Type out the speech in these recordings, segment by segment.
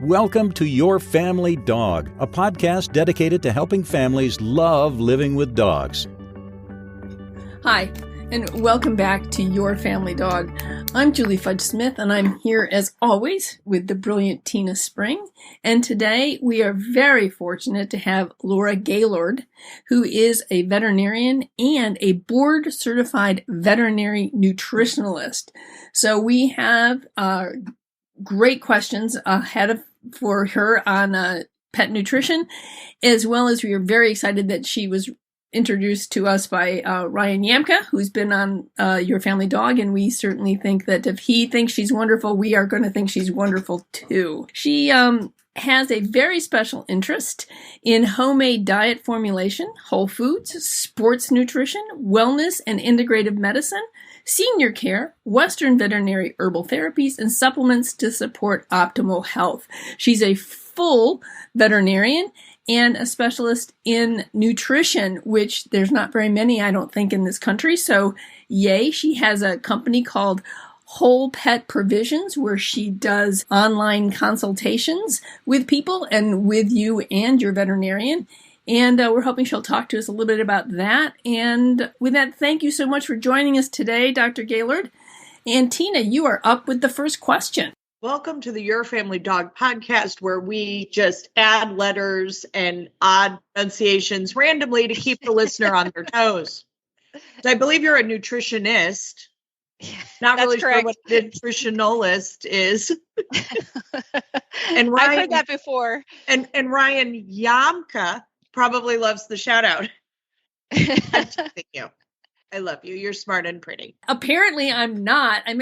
Welcome to Your Family Dog, a podcast dedicated to helping families love living with dogs. Hi, and welcome back to Your Family Dog. I'm Julie Fudge Smith, and I'm here as always with the brilliant Tina Spring. And today we are very fortunate to have Laura Gaylord, who is a veterinarian and a board-certified veterinary nutritionalist. So we have great questions for her on pet nutrition, as well as we are very excited that she was introduced to us by Ryan Yamka, who's been on Your Family Dog, and we certainly think that if he thinks she's wonderful, we are going to think she's wonderful too. She has a very special interest in homemade diet formulation, whole foods, sports nutrition, wellness and integrative medicine, senior care, Western veterinary herbal therapies, and supplements to support optimal health. She's a full veterinarian and a specialist in nutrition, which there's not very many, I don't think, in this country. So yay, she has a company called Whole Pet Provisions, where she does online consultations with people and with you and your veterinarian. And we're hoping she'll talk to us a little bit about that. And with that, thank you so much for joining us today, Dr. Gaylord. And Tina, you are up with the first question. Welcome to the Your Family Dog podcast, where we just add letters and odd pronunciations randomly to keep the listener on their toes. So I believe you're a nutritionist. Not really correct. Sure what a nutritionalist is. And Ryan, I've heard that before. And Ryan Yamka probably loves the shout out. Thank you. I love you. You're smart and pretty. Apparently, I'm not. I'm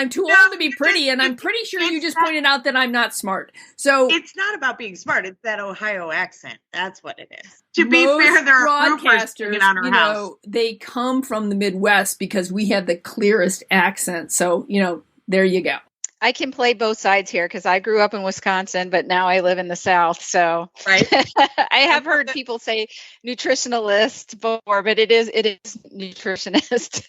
too old to be pretty, and I'm pretty sure you just pointed out that I'm not smart. So it's not about being smart. It's that Ohio accent. That's what it is. To be fair, there are broadcasters, on our house. They come from the Midwest because we have the clearest accent. So, there you go. I can play both sides here because I grew up in Wisconsin, but now I live in the South. So right. I have heard people say nutritionalist before, but it is nutritionist.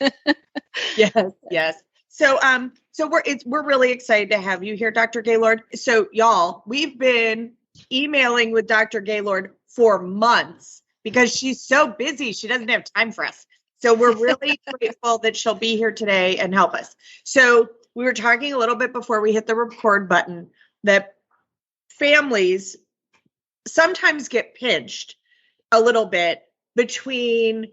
Yes. So we're really excited to have you here, Dr. Gaylord. So y'all, we've been emailing with Dr. Gaylord for months because she's so busy. She doesn't have time for us. So we're really grateful that she'll be here today and help us. So we were talking a little bit before we hit the record button that families sometimes get pinched a little bit between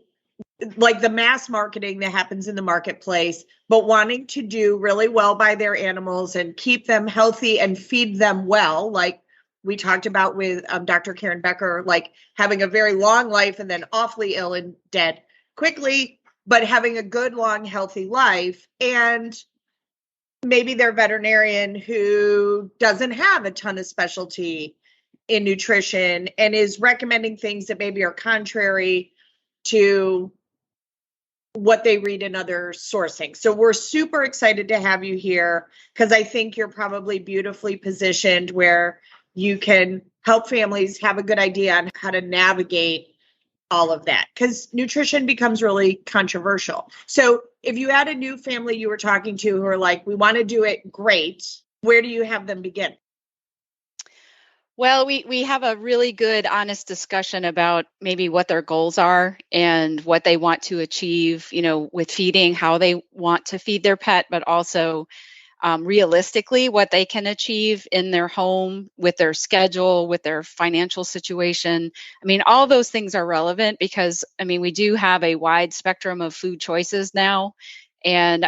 like the mass marketing that happens in the marketplace, but wanting to do really well by their animals and keep them healthy and feed them well. Like we talked about with Dr. Karen Becker, like having a very long life and then awfully ill and dead quickly, but having a good, long, healthy life. And maybe they're a veterinarian who doesn't have a ton of specialty in nutrition and is recommending things that maybe are contrary to what they read in other sourcing. So we're super excited to have you here because I think you're probably beautifully positioned where you can help families have a good idea on how to navigate all of that, because nutrition becomes really controversial. So if you had a new family you were talking to who are like, we want to do it great, where do you have them begin? Well, we have a really good, honest discussion about maybe what their goals are and what they want to achieve, with feeding, how they want to feed their pet, but also realistically what they can achieve in their home with their schedule, with their financial situation. I mean, all those things are relevant because, we do have a wide spectrum of food choices now. And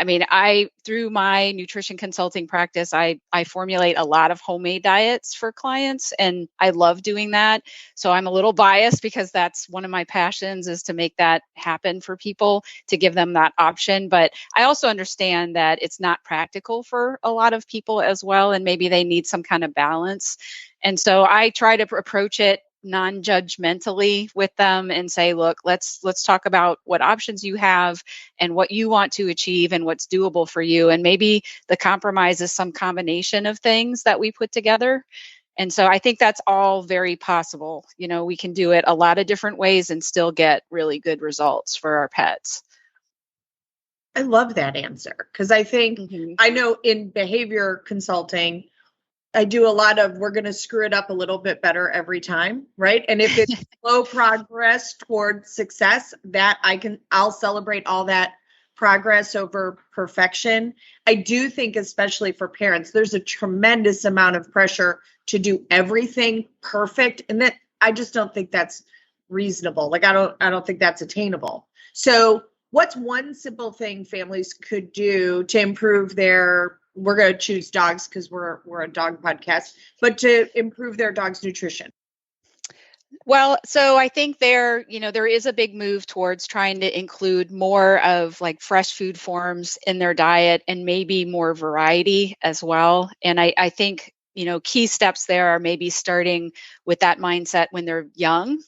through my nutrition consulting practice, I formulate a lot of homemade diets for clients, and I love doing that. So I'm a little biased because that's one of my passions, is to make that happen for people, to give them that option. But I also understand that it's not practical for a lot of people as well, and maybe they need some kind of balance. And so I try to approach it non-judgmentally with them and say, look, let's talk about what options you have and what you want to achieve and what's doable for you. And maybe the compromise is some combination of things that we put together. And so I think that's all very possible. We can do it a lot of different ways and still get really good results for our pets. I love that answer because I think, I know in behavior consulting, I do a lot of, we're going to screw it up a little bit better every time, right? And if it's slow progress toward success, I'll celebrate all that progress over perfection. I do think, especially for parents, there's a tremendous amount of pressure to do everything perfect. And that I just don't think that's reasonable. Like, I don't think that's attainable. So what's one simple thing families could do to improve we're going to choose dogs because we're a dog podcast, but to improve their dog's nutrition? Well, so I think there is a big move towards trying to include more of like fresh food forms in their diet and maybe more variety as well. And I think, key steps there are maybe starting with that mindset when they're young.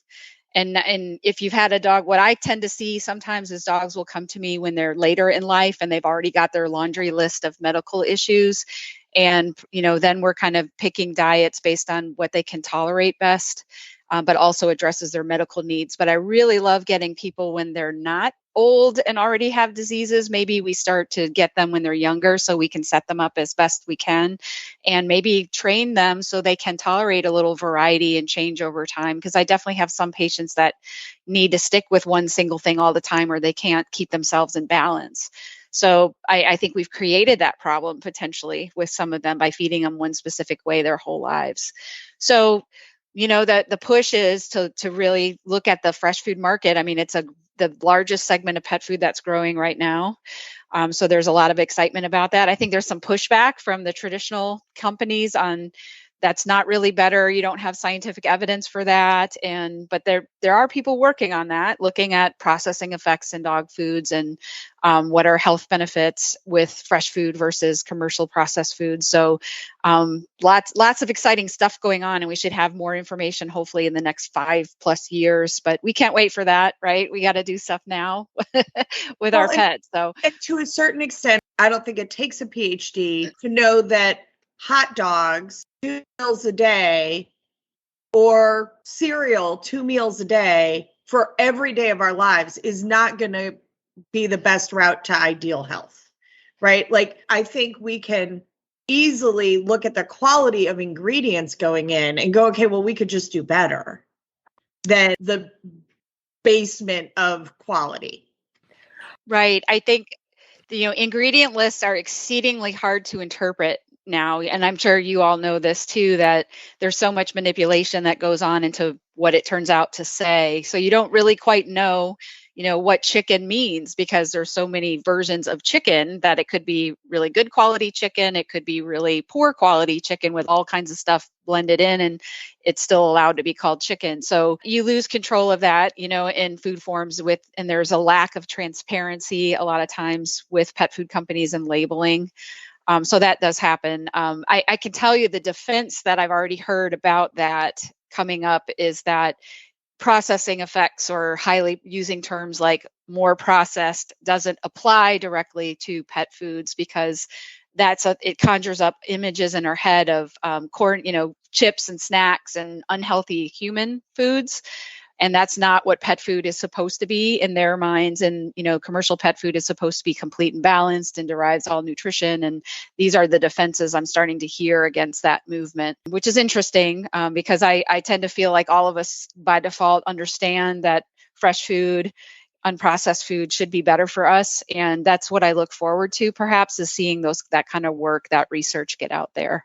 And if you've had a dog, what I tend to see sometimes is dogs will come to me when they're later in life and they've already got their laundry list of medical issues. And, then we're kind of picking diets based on what they can tolerate best, but also addresses their medical needs. But I really love getting people when they're not old and already have diseases. Maybe we start to get them when they're younger so we can set them up as best we can and maybe train them so they can tolerate a little variety and change over time. Because I definitely have some patients that need to stick with one single thing all the time or they can't keep themselves in balance. So I think we've created that problem potentially with some of them by feeding them one specific way their whole lives. So that the push is to really look at the fresh food market. I mean, it's the largest segment of pet food that's growing right now. So there's a lot of excitement about that. I think there's some pushback from the traditional companies on that's not really better. You don't have scientific evidence for that. But there are people working on that, looking at processing effects in dog foods and what are health benefits with fresh food versus commercial processed food. So lots of exciting stuff going on, and we should have more information hopefully in the next 5+ years. But we can't wait for that, right? We got to do stuff now with our pets. So, and to a certain extent, I don't think it takes a PhD to know that hot dogs 2 meals a day or cereal 2 meals a day for every day of our lives is not going to be the best route to ideal health, right? Like, I think we can easily look at the quality of ingredients going in and go, okay, well, we could just do better than the basement of quality. Right. I think, ingredient lists are exceedingly hard to interpret now. And I'm sure you all know this too, that there's so much manipulation that goes on into what it turns out to say. So you don't really quite know, what chicken means because there's so many versions of chicken that it could be really good quality chicken. It could be really poor quality chicken with all kinds of stuff blended in, and it's still allowed to be called chicken. So you lose control of that, in food forms and there's a lack of transparency a lot of times with pet food companies and labeling. So that does happen. I can tell you the defense that I've already heard about that coming up is that processing effects, or highly using terms like more processed, doesn't apply directly to pet foods because it conjures up images in our head of corn, chips and snacks and unhealthy human foods. And that's not what pet food is supposed to be in their minds. And, commercial pet food is supposed to be complete and balanced and derives all nutrition. And these are the defenses I'm starting to hear against that movement, which is interesting because I tend to feel like all of us by default understand that fresh food, unprocessed food should be better for us. And that's what I look forward to, perhaps, is seeing that kind of work, that research get out there.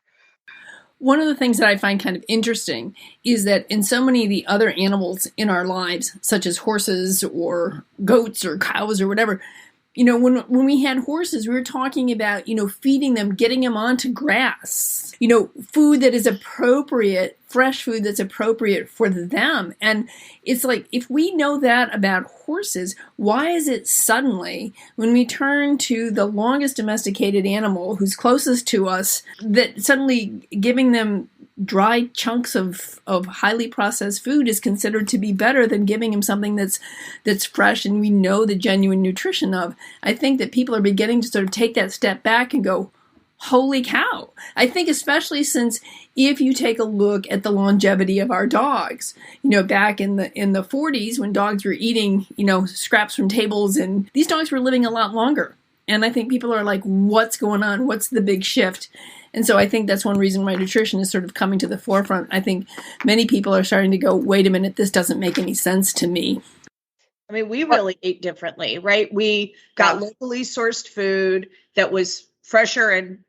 One of the things that I find kind of interesting is that in so many of the other animals in our lives, such as horses or goats or cows or whatever, when we had horses, we were talking about, feeding them, getting them onto grass, food that is appropriate, fresh food that's appropriate for them. And it's like, if we know that about horses, why is it suddenly, when we turn to the longest domesticated animal who's closest to us, that suddenly giving them dry chunks of highly processed food is considered to be better than giving him something that's fresh and we know the genuine nutrition of? I think that people are beginning to sort of take that step back and go, holy cow. I think especially since if you take a look at the longevity of our dogs, back in the 40s when dogs were eating, scraps from tables, and these dogs were living a lot longer. And I think people are like, what's going on? What's the big shift? And so I think that's one reason why nutrition is sort of coming to the forefront. I think many people are starting to go, wait a minute, this doesn't make any sense to me. I mean, we really ate differently, right? We got locally sourced food that was fresher and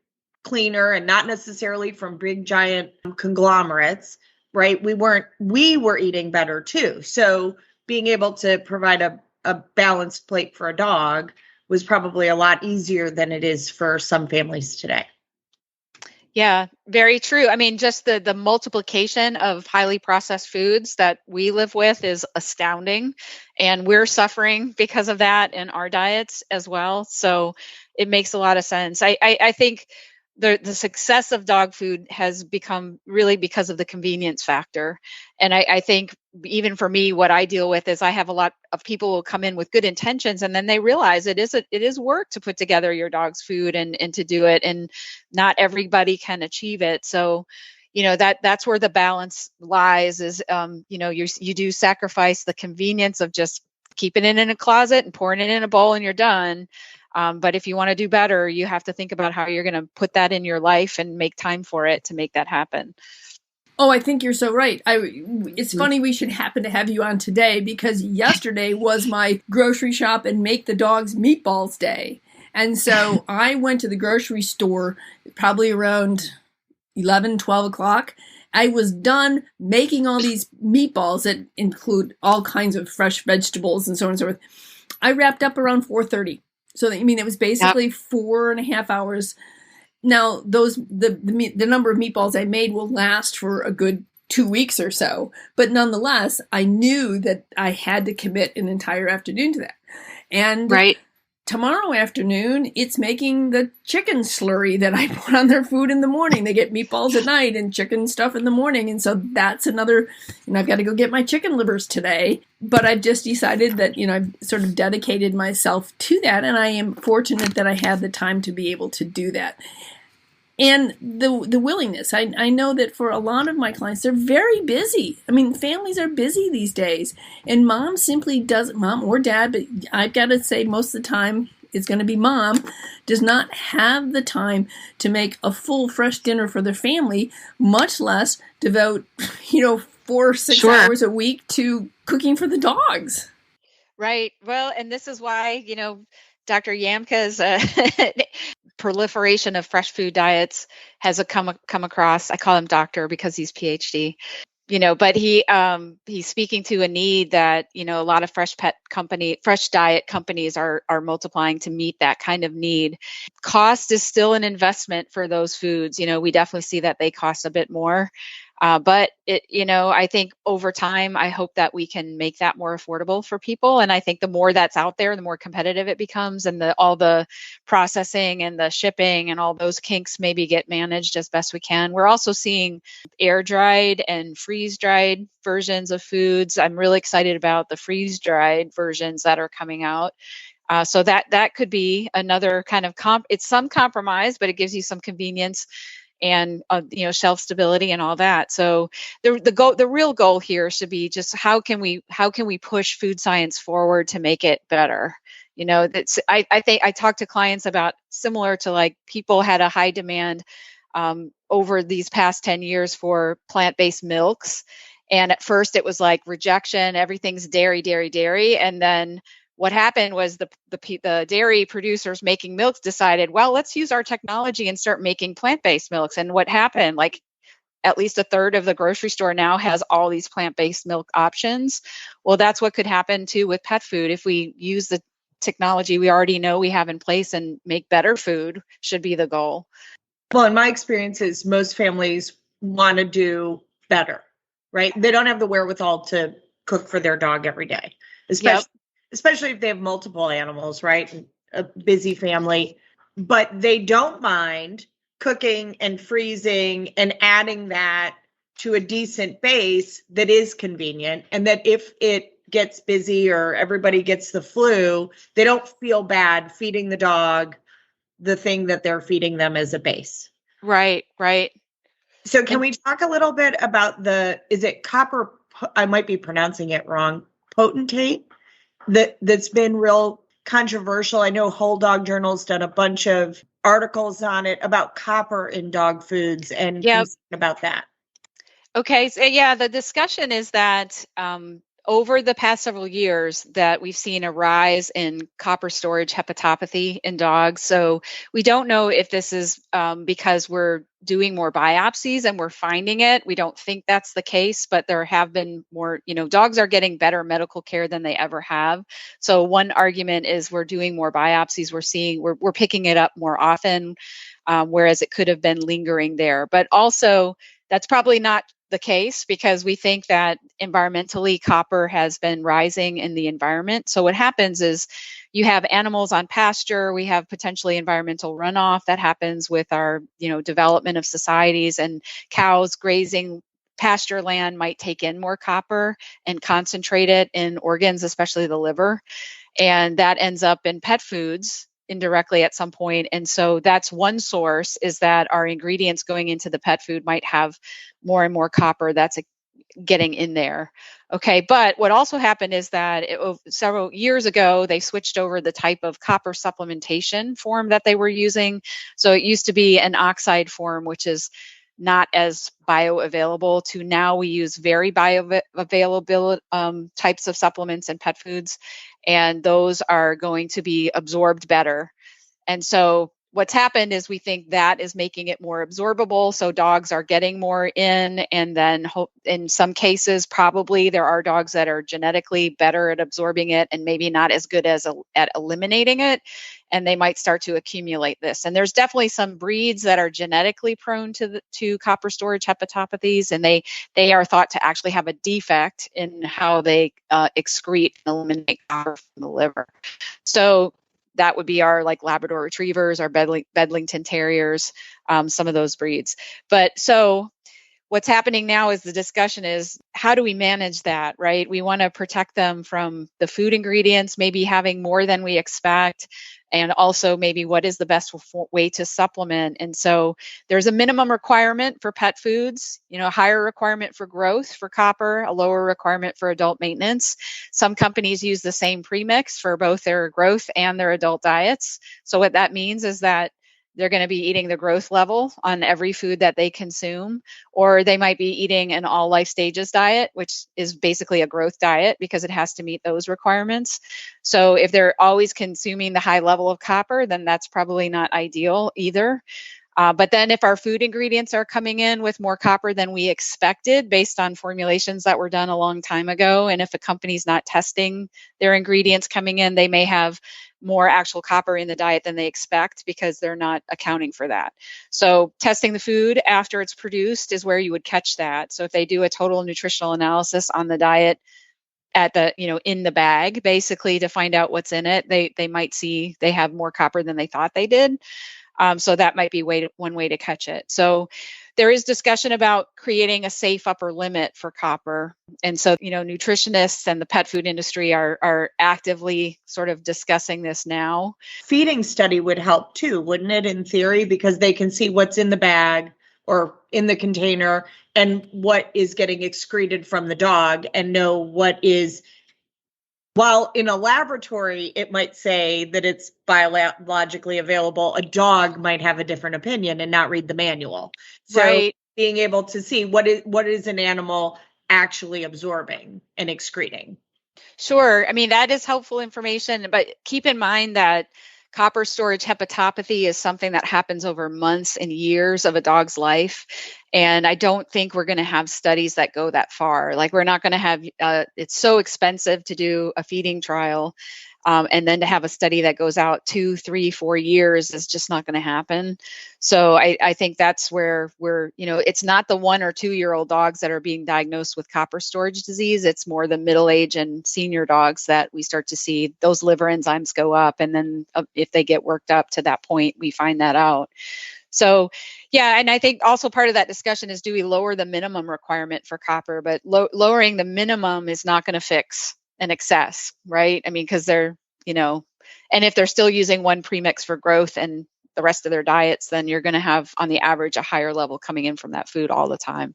cleaner and not necessarily from big giant conglomerates, right? We were eating better too. So being able to provide a balanced plate for a dog was probably a lot easier than it is for some families today. Yeah, very true. I mean, just the multiplication of highly processed foods that we live with is astounding, and we're suffering because of that in our diets as well. So it makes a lot of sense. I think the success of dog food has become really because of the convenience factor. And I think even for me, what I deal with is I have a lot of people who come in with good intentions, and then they realize it is work to put together your dog's food and to do it. And not everybody can achieve it. So, that's where the balance lies is, you do sacrifice the convenience of just keeping it in a closet and pouring it in a bowl and you're done. But if you want to do better, you have to think about how you're going to put that in your life and make time for it to make that happen. Oh, I think you're so right. It's funny we should happen to have you on today because yesterday was my grocery shop and make the dogs meatballs day. And so I went to the grocery store probably around 11, 12 o'clock. I was done making all these meatballs that include all kinds of fresh vegetables and so on and so forth. I wrapped up around 4:30. So, it was basically 4.5 hours. Now, the number of meatballs I made will last for a good 2 weeks or so. But nonetheless, I knew that I had to commit an entire afternoon to that. And tomorrow afternoon, it's making the chicken slurry that I put on their food in the morning. They get meatballs at night and chicken stuff in the morning. And so that's another, I've got to go get my chicken livers today. But I've just decided that, I've sort of dedicated myself to that. And I am fortunate that I have the time to be able to do that. And the willingness. I know that for a lot of my clients, they're very busy. Families are busy these days. And mom or dad, but I've got to say most of the time it's going to be mom, does not have the time to make a full fresh dinner for their family, much less devote, 4 or 6 hours a week to cooking for the dogs. Right. Well, and this is why, Dr. Yamka's proliferation of fresh food diets has come across. I call him doctor because he's PhD. But he's speaking to a need that, a lot of fresh diet companies are multiplying to meet that kind of need. Cost is still an investment for those foods. We definitely see that they cost a bit more. But I think over time, I hope that we can make that more affordable for people. And I think the more that's out there, the more competitive it becomes, and all the processing and the shipping and all those kinks maybe get managed as best we can. We're also seeing air dried and freeze dried versions of foods. I'm really excited about the freeze dried versions that are coming out. So that could be another kind of it's some compromise, but it gives you some convenience and shelf stability and all that. So the real goal here should be just how can we push food science forward to make it better. I think I talk to clients about similar to like people had a high demand over these past 10 years for plant-based milks, and at first it was like rejection, everything's dairy, and then what happened was the dairy producers making milks decided, well, let's use our technology and start making plant-based milks. And what happened, like at least a third of the grocery store now has all these plant-based milk options. Well, that's what could happen too with pet food. If we use the technology we already know we have in place and make better food, should be the goal. Well, in my experiences, most families want to do better, right? They don't have the wherewithal to cook for their dog every day, especially if they have multiple animals, right? A busy family, but they don't mind cooking and freezing and adding that to a decent base that is convenient. And that if it gets busy or everybody gets the flu, they don't feel bad feeding the dog the thing that they're feeding them as a base. Right. So can we talk a little bit about is it copper? I might be pronouncing it wrong. Potentate? That's been real controversial. I know Whole Dog Journal's done a bunch of articles on it about copper in dog foods and Yep. concern about that. Okay, so yeah, the discussion is that over the past several years that we've seen a rise in copper storage hepatopathy in dogs. So we don't know if this is because we're doing more biopsies and we're finding it. We don't think that's the case, but there have been more, dogs are getting better medical care than they ever have. So one argument is we're doing more biopsies. We're picking it up more often, whereas it could have been lingering there. But also that's probably not the case because we think that environmentally copper has been rising in the environment. So what happens is you have animals on pasture, we have potentially environmental runoff that happens with our, development of societies, and cows grazing pasture land might take in more copper and concentrate it in organs, especially the liver. And that ends up in pet foods indirectly at some point. And so that's one source, is that our ingredients going into the pet food might have more and more copper that's getting in there. Okay, but what also happened is that several years ago, they switched over the type of copper supplementation form that they were using. So it used to be an oxide form, which is not as bioavailable, to now we use very bioavailable types of supplements and pet foods, and those are going to be absorbed better. And so what's happened is we think that is making it more absorbable, so dogs are getting more in, and then in some cases probably there are dogs that are genetically better at absorbing it and maybe not as good as at eliminating it, and they might start to accumulate this. And there's definitely some breeds that are genetically prone to copper storage hepatopathies, and they are thought to actually have a defect in how they excrete and eliminate copper from the liver. So that would be our Labrador Retrievers, our Bedlington Terriers, some of those breeds. But so what's happening now is the discussion is, how do we manage that, right? We want to protect them from the food ingredients, maybe having more than we expect, and also maybe what is the best way to supplement. And so there's a minimum requirement for pet foods, a higher requirement for growth for copper, a lower requirement for adult maintenance. Some companies use the same premix for both their growth and their adult diets. So what that means is that they're going to be eating the growth level on every food that they consume, or they might be eating an all life stages diet, which is basically a growth diet because it has to meet those requirements. So if they're always consuming the high level of copper, then that's probably not ideal either. But then if our food ingredients are coming in with more copper than we expected based on formulations that were done a long time ago, and if a company's not testing their ingredients coming in, they may have more actual copper in the diet than they expect because they're not accounting for that. So testing the food after it's produced is where you would catch that. So if they do a total nutritional analysis on the diet at the, in the bag, basically to find out what's in it, they might see they have more copper than they thought they did. So that might be one way to catch it. So there is discussion about creating a safe upper limit for copper. And so, nutritionists and the pet food industry are actively sort of discussing this now. Feeding study would help too, wouldn't it, in theory, because they can see what's in the bag or in the container and what is getting excreted from the dog and know what is. While in a laboratory, it might say that it's biologically available, a dog might have a different opinion and not read the manual. So right. Being able to see what is an animal actually absorbing and excreting. Sure. I mean, that is helpful information, but keep in mind that copper storage hepatopathy is something that happens over months and years of a dog's life. And I don't think we're going to have studies that go that far. We're not going to have, it's so expensive to do a feeding trial. And then to have a study that goes out 2, 3, 4 years is just not going to happen. So I think that's where it's not the 1 or 2 year old dogs that are being diagnosed with copper storage disease. It's more the middle age and senior dogs that we start to see those liver enzymes go up. And then if they get worked up to that point, we find that out. So, yeah, and I think also part of that discussion is, do we lower the minimum requirement for copper? But lowering the minimum is not going to fix an excess, right? I mean, because they're, and if they're still using one premix for growth and the rest of their diets, then you're going to have, on the average, a higher level coming in from that food all the time.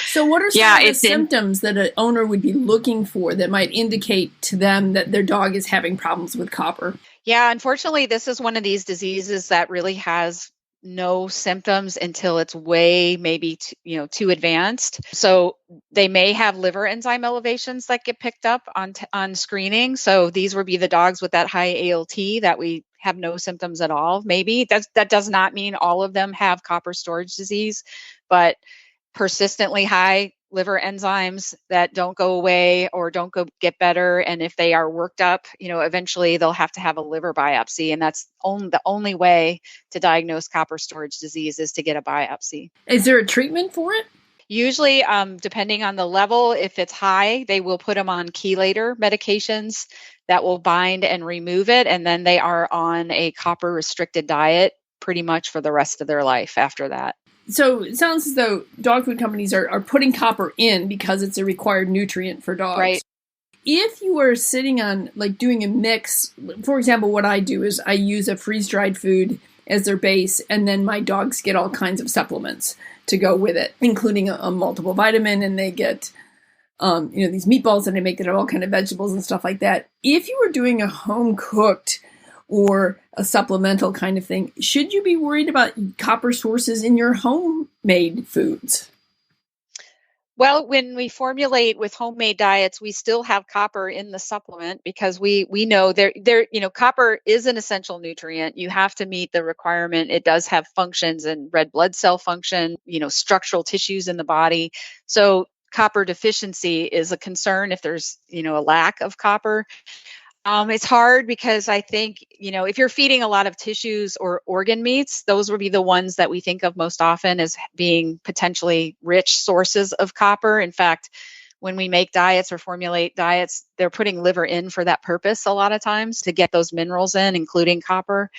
So what are some of the symptoms that an owner would be looking for that might indicate to them that their dog is having problems with copper? Yeah, unfortunately, this is one of these diseases that really has no symptoms until it's way maybe too advanced. So they may have liver enzyme elevations that get picked up on screening. So these would be the dogs with that high ALT that we have no symptoms at all. Maybe that does not mean all of them have copper storage disease, but persistently high liver enzymes that don't go away or don't get better. And if they are worked up, eventually they'll have to have a liver biopsy. And that's the only way to diagnose copper storage disease is to get a biopsy. Is there a treatment for it? Usually, depending on the level, if it's high, they will put them on chelator medications that will bind and remove it. And then they are on a copper restricted diet pretty much for the rest of their life after that. So it sounds as though dog food companies are putting copper in because it's a required nutrient for dogs. Right. If you were sitting on doing a mix, for example, what I do is I use a freeze-dried food as their base, and then my dogs get all kinds of supplements to go with it, including a multiple vitamin, and they get these meatballs that I make that have all kind of vegetables and stuff like that. If you were doing a home-cooked or a supplemental kind of thing, should you be worried about copper sources in your homemade foods? Well, when we formulate with homemade diets, we still have copper in the supplement because we know copper is an essential nutrient. You have to meet the requirement. It does have functions and red blood cell function, structural tissues in the body. So copper deficiency is a concern if there's, a lack of copper. It's hard because I think, if you're feeding a lot of tissues or organ meats, those would be the ones that we think of most often as being potentially rich sources of copper. In fact, when we make diets or formulate diets, they're putting liver in for that purpose a lot of times to get those minerals in, including copper.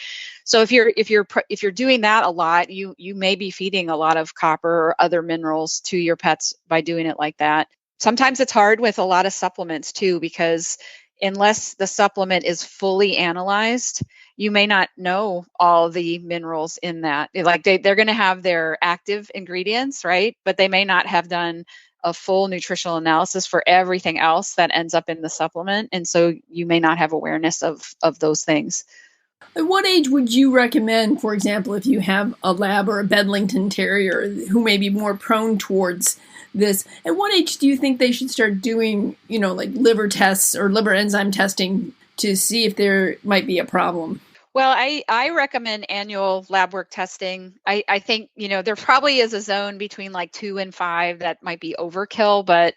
So if you're doing that a lot, you may be feeding a lot of copper or other minerals to your pets by doing it like that. Sometimes it's hard with a lot of supplements too, because unless the supplement is fully analyzed, you may not know all the minerals in that. They're going to have their active ingredients, right? But they may not have done a full nutritional analysis for everything else that ends up in the supplement. And so you may not have awareness of those things. At what age would you recommend, for example, if you have a lab or a Bedlington Terrier who may be more prone towards this, at what age do you think they should start doing, liver tests or liver enzyme testing to see if there might be a problem? Well, I recommend annual lab work testing. I think, there probably is a zone between 2 and 5 that might be overkill, but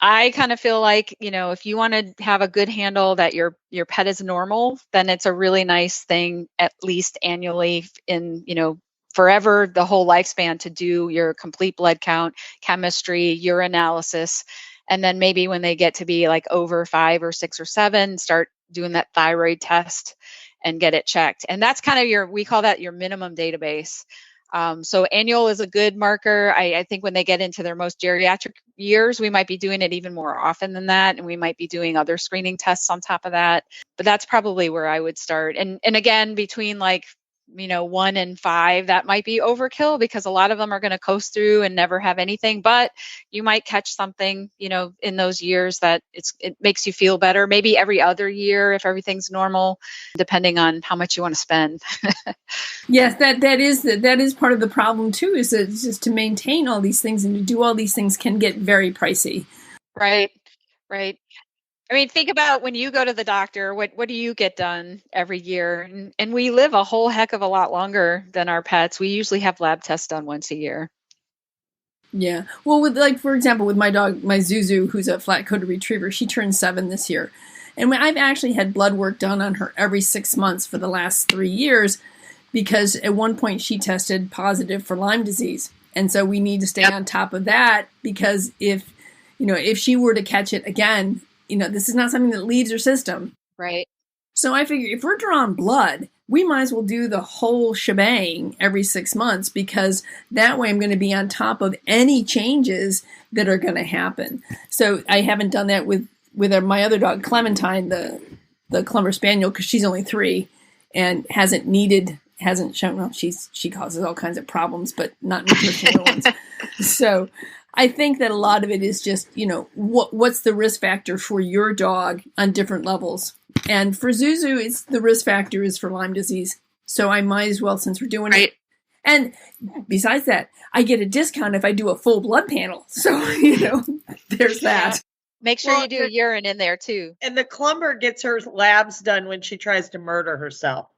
I kind of feel like, if you want to have a good handle that your pet is normal, then it's a really nice thing, at least annually in, forever, the whole lifespan, to do your complete blood count, chemistry, urinalysis. And then maybe when they get to be over 5 or 6 or 7, start doing that thyroid test and get it checked. And that's kind of we call that your minimum database. So annual is a good marker. I think when they get into their most geriatric years, we might be doing it even more often than that. And we might be doing other screening tests on top of that. But that's probably where I would start. And again, between 1 and 5, that might be overkill because a lot of them are going to coast through and never have anything, but you might catch something, in those years that it makes you feel better. Maybe every other year if everything's normal, depending on how much you want to spend. Yes, that is part of the problem too, is that just to maintain all these things and to do all these things can get very pricey. Right. I mean, think about when you go to the doctor, what do you get done every year? And we live a whole heck of a lot longer than our pets. We usually have lab tests done once a year. Yeah. Well, with for example, with my dog, my Zuzu, who's a flat-coated retriever, she turned 7 this year. And I've actually had blood work done on her every 6 months for the last 3 years because at one point she tested positive for Lyme disease. And so we need to stay on top of that because if she were to catch it again, this is not something that leaves her system. Right. So I figure if we're drawing blood, we might as well do the whole shebang every 6 months because that way I'm going to be on top of any changes that are going to happen. So I haven't done that with my other dog, Clementine, the Clumber Spaniel, because she's only 3 and hasn't needed hasn't shown, well, she causes all kinds of problems, but not nutritional ones. So I think that a lot of it is just, what's the risk factor for your dog on different levels. And for Zuzu, the risk factor is for Lyme disease. So I might as well, since we're doing it. And besides that, I get a discount if I do a full blood panel. So, there's that. Make sure you do urine in there too. And the Clumber gets her labs done when she tries to murder herself.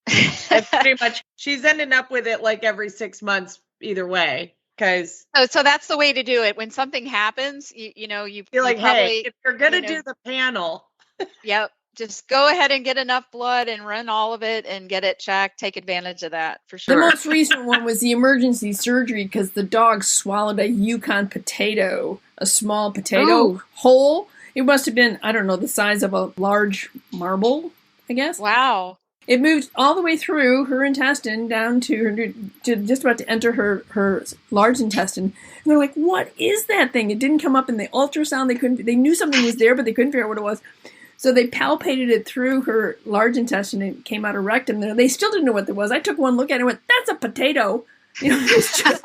And pretty much she's ending up with it like every 6 months either way. So that's the way to do it. When something happens, you feel like, probably, hey, if you're going to do the panel. Yep. Just go ahead and get enough blood and run all of it and get it checked. Take advantage of that for sure. The most recent one was the emergency surgery because the dog swallowed a Yukon potato, a small potato whole. It must have been, I don't know, the size of a large marble, I guess. Wow. It moved all the way through her intestine down to just about to enter her large intestine. And they're like, what is that thing? It didn't come up in the ultrasound. They knew something was there, but they couldn't figure out what it was. So they palpated it through her large intestine and it came out of rectum. They still didn't know what it was. I took one look at it and went, that's a potato. It's just...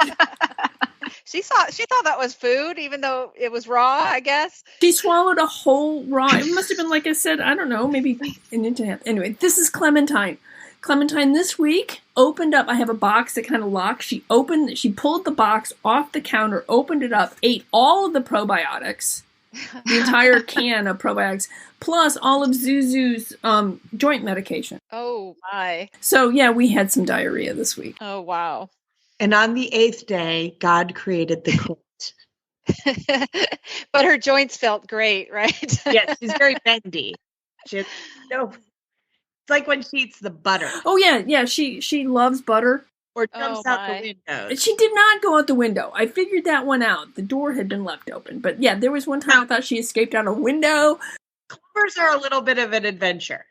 She thought that was food, even though it was raw, I guess. She swallowed a whole raw. It must have been, like I said, I don't know, maybe an inch and a half. Anyway, this is Clementine. Clementine this week opened up. I have a box that kind of locks. She pulled the box off the counter, opened it up, ate all of the probiotics. The entire can of probiotics, plus all of Zuzu's joint medication. Oh, my. So, yeah, we had some diarrhea this week. Oh, wow. And on the 8th day, God created the colt. But her joints felt great, right? Yes, she's very bendy. It's like when she eats the butter. Oh, yeah, she loves butter. Or jumps out the window. She did not go out the window. I figured that one out. The door had been left open. But yeah, there was one time I thought she escaped out a window. Clumbers are a little bit of an adventure.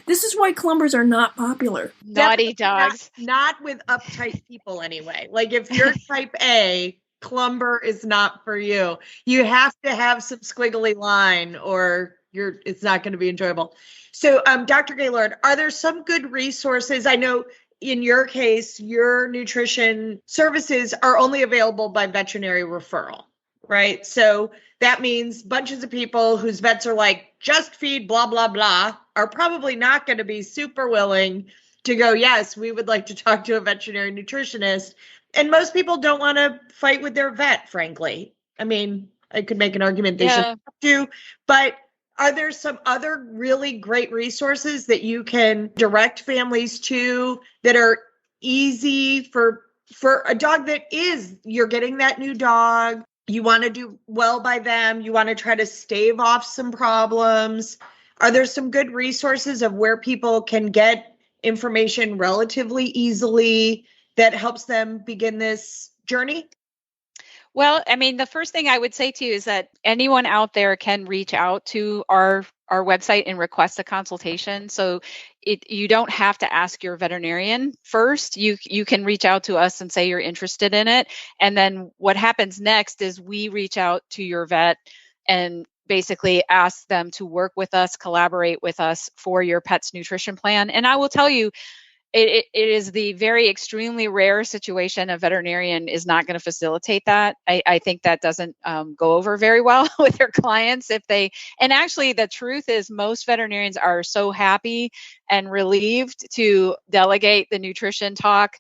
This is why Clumbers are not popular. Naughty dogs. Not with uptight people anyway. Like if you're type A, Clumber is not for you. You have to have some squiggly line or it's not going to be enjoyable. So Dr. Gaylord, are there some good resources? I know in your case, your nutrition services are only available by veterinary referral, right? So that means bunches of people whose vets are like, just feed blah, blah, blah, are probably not going to be super willing to go, yes, we would like to talk to a veterinary nutritionist. And most people don't want to fight with their vet, frankly. I mean, I could make an argument they should do, but are there some other really great resources that you can direct families to that are easy for a dog you're getting that new dog, you want to do well by them, you want to try to stave off some problems? Are there some good resources of where people can get information relatively easily that helps them begin this journey? Well, I mean, the first thing I would say to you is that anyone out there can reach out to our website and request a consultation. So you don't have to ask your veterinarian first. You can reach out to us and say you're interested in it. And then what happens next is we reach out to your vet and basically ask them to work with us, collaborate with us for your pet's nutrition plan. And I will tell you, it is the very extremely rare situation a veterinarian is not going to facilitate that. I think that doesn't go over very well with their clients and actually the truth is most veterinarians are so happy and relieved to delegate the nutrition talk,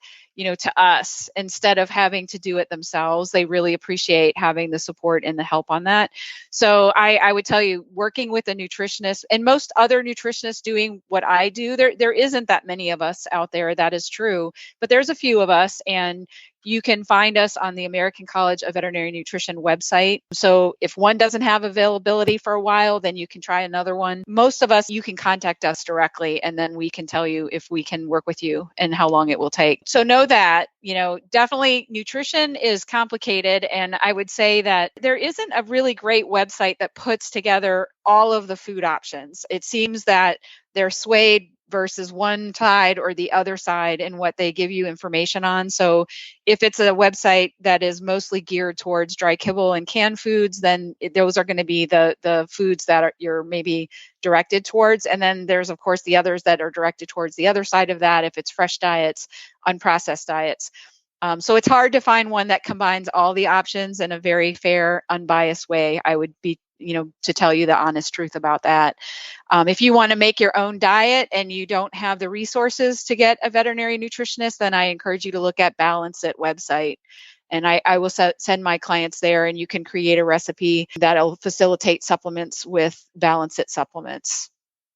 to us instead of having to do it themselves. They really appreciate having the support and the help on that. So I would tell you, working with a nutritionist and most other nutritionists doing what I do, there isn't that many of us out there. That is true, but there's a few of us, and you can find us on the American College of Veterinary Nutrition website. So if one doesn't have availability for a while, then you can try another one. Most of us, you can contact us directly, and then we can tell you if we can work with you and how long it will take. So know that, definitely nutrition is complicated. And I would say that there isn't a really great website that puts together all of the food options. It seems that they're swayed versus one side or the other side and what they give you information on. So if it's a website that is mostly geared towards dry kibble and canned foods, then those are going to be the foods that you're maybe directed towards. And then there's, of course, the others that are directed towards the other side of that, if it's fresh diets, unprocessed diets. So it's hard to find one that combines all the options in a very fair, unbiased way. I would be, to tell you the honest truth about that. If you want to make your own diet and you don't have the resources to get a veterinary nutritionist, then I encourage you to look at Balance It website. And I will send my clients there, and you can create a recipe that'll facilitate supplements with Balance It supplements.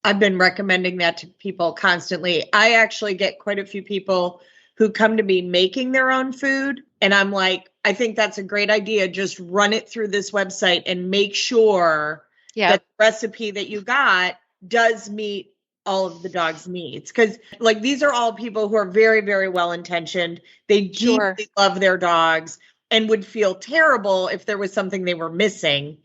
I've been recommending that to people constantly. I actually get quite a few people who come to me making their own food. And I'm like, I think that's a great idea. Just run it through this website and make sure that the recipe that you got does meet all of the dog's needs. Because these are all people who are very, very well-intentioned. They deeply love their dogs and would feel terrible if there was something they were missing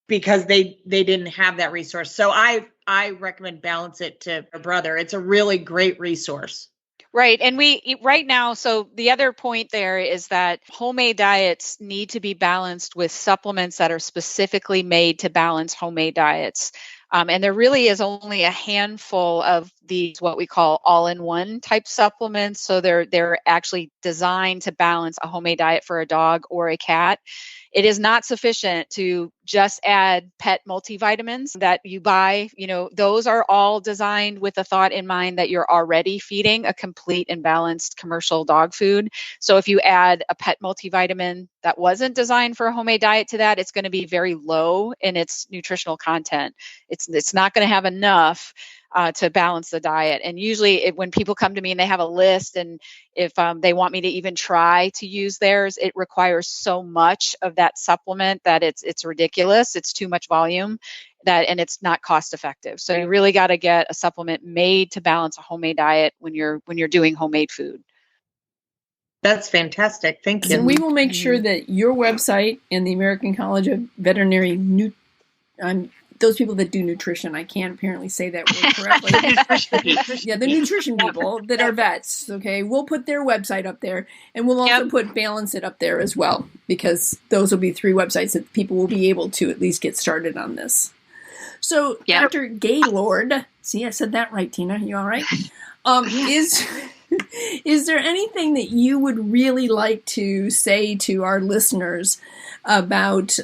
because they didn't have that resource. So I recommend Balance It to a brother. It's a really great resource. Right. And right now, so the other point there is that homemade diets need to be balanced with supplements that are specifically made to balance homemade diets. And there really is only a handful of these, what we call all-in-one type supplements. So they're actually designed to balance a homemade diet for a dog or a cat. It is not sufficient to just add pet multivitamins that you buy. Those are all designed with the thought in mind that you're already feeding a complete and balanced commercial dog food. So if you add a pet multivitamin that wasn't designed for a homemade diet to that, it's going to be very low in its nutritional content. It's not going to have enough to balance the diet. And usually when people come to me and they have a list, and if they want me to even try to use theirs, it requires so much of that supplement that it's ridiculous. It's too much volume and it's not cost effective. So you really got to get a supplement made to balance a homemade diet when you're doing homemade food. That's fantastic. Thank you. And we will make sure that your website and the American College of Veterinary those people that do nutrition, I can't apparently say that word correctly. The nutrition people that are vets, okay? We'll put their website up there, and we'll also put Balance It up there as well, because those will be 3 websites that people will be able to at least get started on this. So, Dr. Gaylord, see, I said that right, Tina. You all right? Is there anything that you would really like to say to our listeners about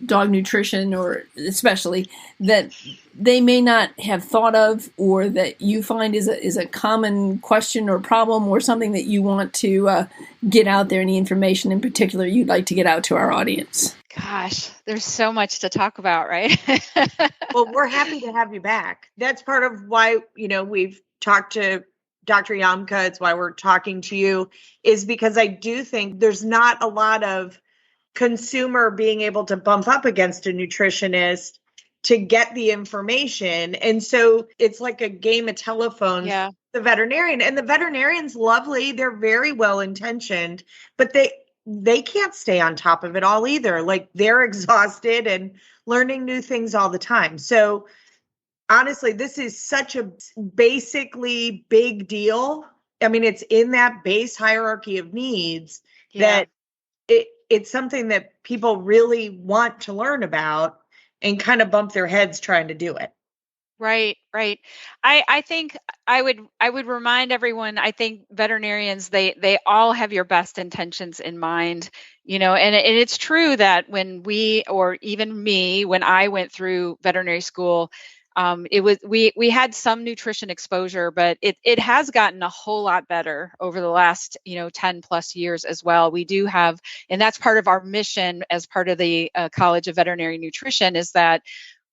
dog nutrition, or especially that they may not have thought of, or that you find is a common question or problem, or something that you want to get out there, any information in particular you'd like to get out to our audience? Gosh, there's so much to talk about, right? Well, we're happy to have you back. That's part of why, we've talked to Dr. Yamka. It's why we're talking to you, is because I do think there's not a lot of consumer being able to bump up against a nutritionist to get the information. And so it's like a game of telephone. Yeah. The veterinarian, and the veterinarian's lovely. They're very well intentioned, but they can't stay on top of it all either. They're exhausted and learning new things all the time. So honestly, this is such a basically big deal. I mean, it's in that base hierarchy of needs that it's something that people really want to learn about and kind of bump their heads trying to do it. Right. I think I would remind everyone, I think veterinarians, they all have your best intentions in mind, and it's true that when we, or even me, when I went through veterinary school, we had some nutrition exposure, but it has gotten a whole lot better over the last 10 plus years as well. We do have, and that's part of our mission as part of the College of Veterinary Nutrition, is that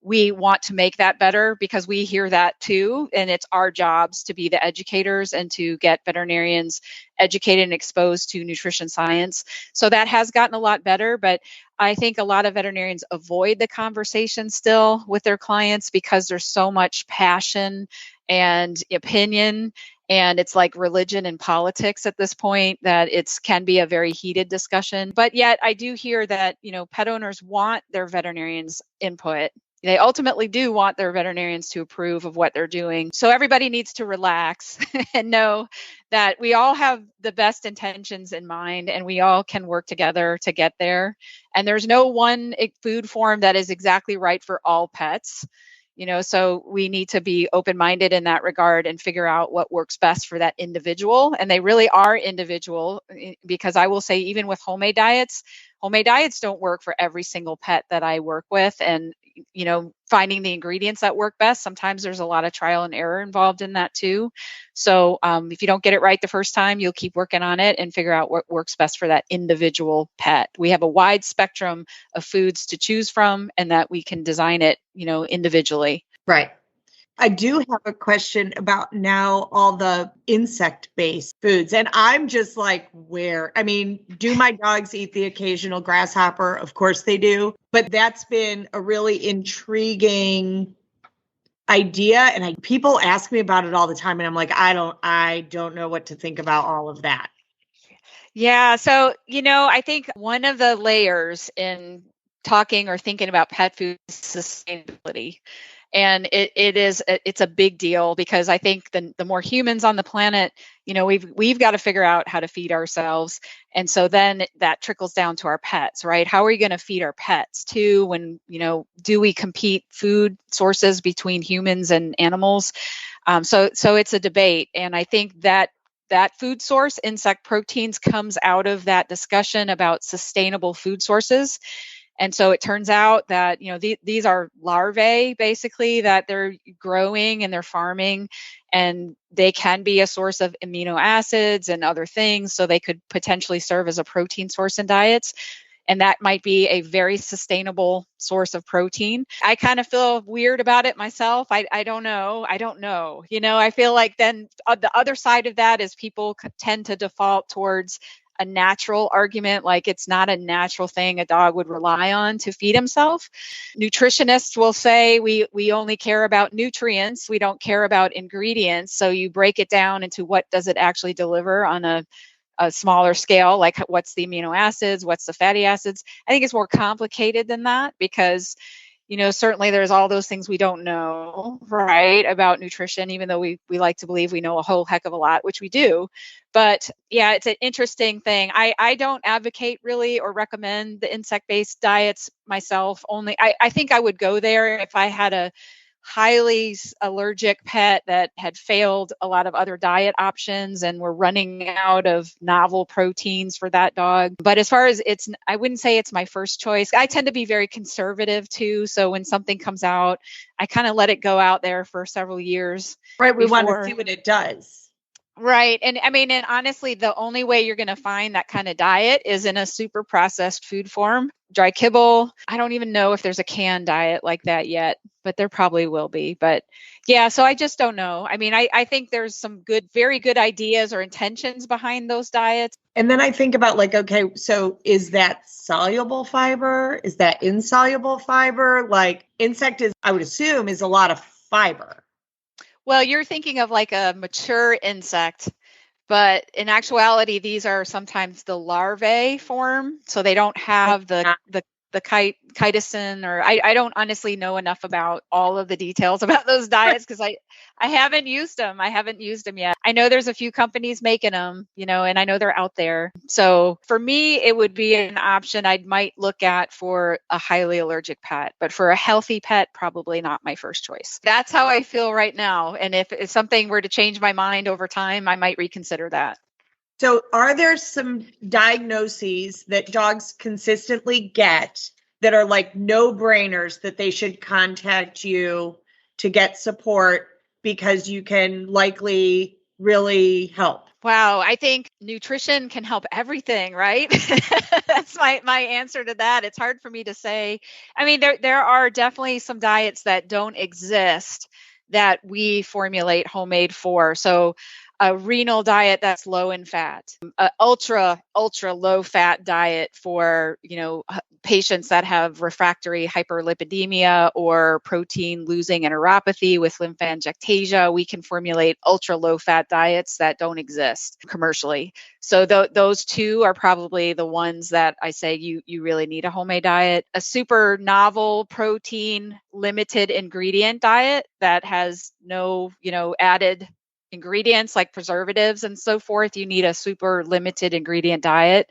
we want to make that better, because we hear that too, and it's our jobs to be the educators and to get veterinarians educated and exposed to nutrition science. So that has gotten a lot better, but I think a lot of veterinarians avoid the conversation still with their clients because there's so much passion and opinion, and it's like religion and politics at this point, that can be a very heated discussion. But yet I do hear that, pet owners want their veterinarians' input. they ultimately do want their veterinarians to approve of what they're doing. So everybody needs to relax and know that we all have the best intentions in mind, and we all can work together to get there. And there's no one food form that is exactly right for all pets. So we need to be open-minded in that regard and figure out what works best for that individual. And they really are individual, because I will say, even with homemade diets don't work for every single pet that I work with. And, finding the ingredients that work best, sometimes there's a lot of trial and error involved in that too. So if you don't get it right the first time, you'll keep working on it and figure out what works best for that individual pet. We have a wide spectrum of foods to choose from, and that we can design it, individually. Right. I do have a question about now all the insect-based foods. And I'm just like, do my dogs eat the occasional grasshopper? Of course they do. But that's been a really intriguing idea. And people ask me about it all the time. And I'm like, I don't know what to think about all of that. Yeah. So, I think one of the layers in talking or thinking about pet food is sustainability. And it's a big deal, because I think the more humans on the planet, we've got to figure out how to feed ourselves. And so then that trickles down to our pets, right? How are we going to feed our pets too? When, do we compete food sources between humans and animals? So it's a debate. And I think that food source, insect proteins, comes out of that discussion about sustainable food sources. And so it turns out that, these are larvae, basically, that they're growing and they're farming, and they can be a source of amino acids and other things. So they could potentially serve as a protein source in diets. And that might be a very sustainable source of protein. I kind of feel weird about it myself. I don't know. I feel like then the other side of that is people tend to default towards a natural argument, like it's not a natural thing a dog would rely on to feed himself. Nutritionists will say we only care about nutrients, we don't care about ingredients. So you break it down into what does it actually deliver on a smaller scale, like what's the amino acids, what's the fatty acids. I think it's more complicated than that, because certainly there's all those things we don't know, right, about nutrition, even though we like to believe we know a whole heck of a lot, which we do. But yeah, it's an interesting thing. I don't advocate really or recommend the insect-based diets myself. Only I think I would go there if I had a highly allergic pet that had failed a lot of other diet options and we're running out of novel proteins for that dog. But as far as I wouldn't say it's my first choice. I tend to be very conservative too. So when something comes out, I kind of let it go out there for several years. Right. We want to see what it does. Right. And and honestly, the only way you're going to find that kind of diet is in a super processed food form. Dry kibble. I don't even know if there's a canned diet like that yet, but there probably will be. But yeah, so I just don't know. I think there's some very good ideas or intentions behind those diets. And then I think about okay, so is that soluble fiber? Is that insoluble fiber? Like insect I would assume, is a lot of fiber. Well, you're thinking of like a mature insect, but in actuality, these are sometimes the larvae form. So they don't have the chitosan, or I don't honestly know enough about all of the details about those diets, because I haven't used them. I haven't used them yet. I know there's a few companies making them, and I know they're out there. So for me, it would be an option I might look at for a highly allergic pet, but for a healthy pet, probably not my first choice. That's how I feel right now. And if something were to change my mind over time, I might reconsider that. So are there some diagnoses that dogs consistently get that are like no-brainers that they should contact you to get support because you can likely really help? Wow, I think nutrition can help everything, right? That's my answer to that. It's hard for me to say. There are definitely some diets that don't exist that we formulate homemade for. So a renal diet that's low in fat, a ultra low fat diet for, patients that have refractory hyperlipidemia or protein losing enteropathy with lymphangiectasia, we can formulate ultra low fat diets that don't exist commercially. So those two are probably the ones that I say you really need a homemade diet. A super novel protein limited ingredient diet that has no, added ingredients like preservatives and so forth. You need a super limited ingredient diet.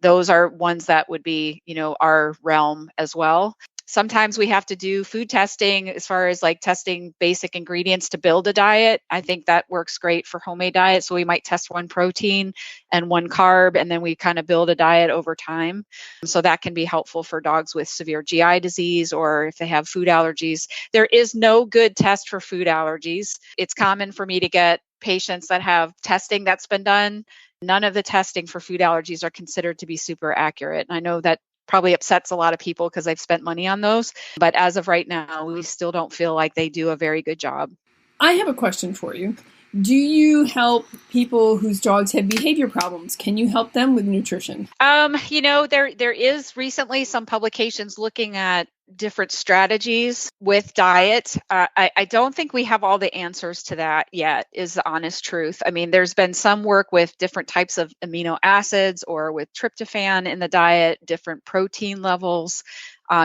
Those are ones that would be, our realm as well. Sometimes we have to do food testing as far as like testing basic ingredients to build a diet. I think that works great for homemade diets. So we might test one protein and one carb, and then we kind of build a diet over time. So that can be helpful for dogs with severe GI disease or if they have food allergies. There is no good test for food allergies. It's common for me to get patients that have testing that's been done. None of the testing for food allergies are considered to be super accurate. And I know that probably upsets a lot of people because they've spent money on those. But as of right now, we still don't feel like they do a very good job. I have a question for you. Do you help people whose dogs have behavior problems? Can you help them with nutrition? There is recently some publications looking at different strategies with diet. I don't think we have all the answers to that yet, is the honest truth. I mean, there's been some work with different types of amino acids or with tryptophan in the diet, different protein levels,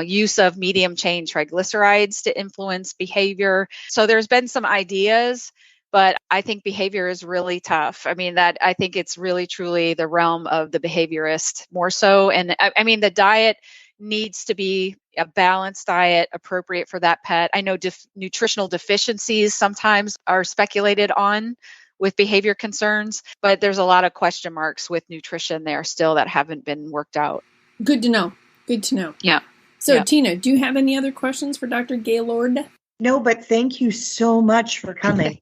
use of medium chain triglycerides to influence behavior. So there's been some ideas, but I think behavior is really tough. I mean, I think it's really truly the realm of the behaviorist more so. And I mean, the diet needs to be a balanced diet appropriate for that pet. I know nutritional deficiencies sometimes are speculated on with behavior concerns, but there's a lot of question marks with nutrition there still that haven't been worked out. Good to know. Good to know. Yeah. So yeah. Tina, do you have any other questions for Dr. Gaylord? No, but thank you so much for coming.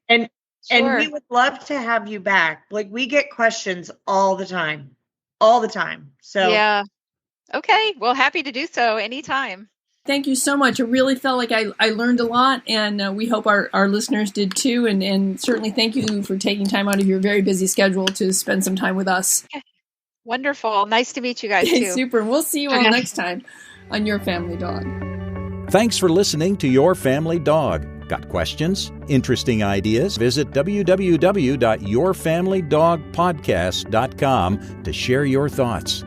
And Sure. And we would love to have you back. Like, we get questions all the time. So yeah. Okay. Well, happy to do so anytime. Thank you so much. It really felt like I learned a lot, and we hope our listeners did too. And certainly thank you for taking time out of your very busy schedule to spend some time with us. Okay. Wonderful. Nice to meet you guys too. Super. We'll see you all next time on Your Family Dog. Thanks for listening to Your Family Dog. Got questions? Interesting ideas? Visit www.yourfamilydogpodcast.com to share your thoughts.